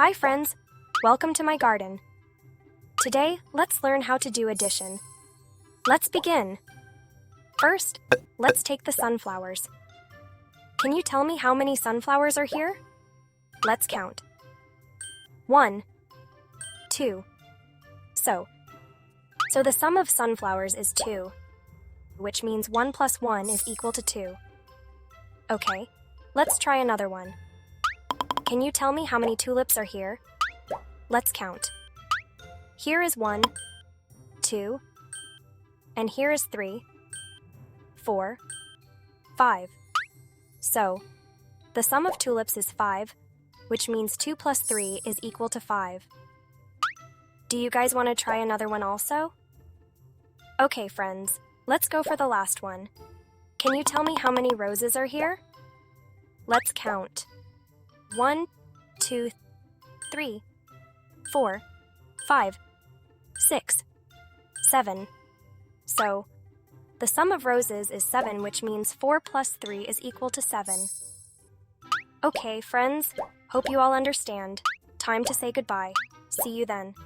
Hi friends, welcome to my garden. Today, let's learn how to do addition. Let's begin. First, let's take the sunflowers. Can you tell me how many sunflowers are here? Let's count. 1, 2. So the sum of sunflowers is 2, which means 1 plus 1 is equal to 2. Okay, let's try another one. Can you tell me how many tulips are here? Let's count. Here is 1, 2, and here is 3, 4, 5. So, the sum of tulips is 5, which means 2 plus 3 is equal to 5. Do you guys want to try another one also? Okay, friends, let's go for the last one. Can you tell me how many roses are here? Let's count. 1, 2, 3, 4, 5, 6, 7. So, the sum of roses is 7, which means 4 plus 3 is equal to 7. Okay, friends, hope you all understand. Time to say goodbye. See you then.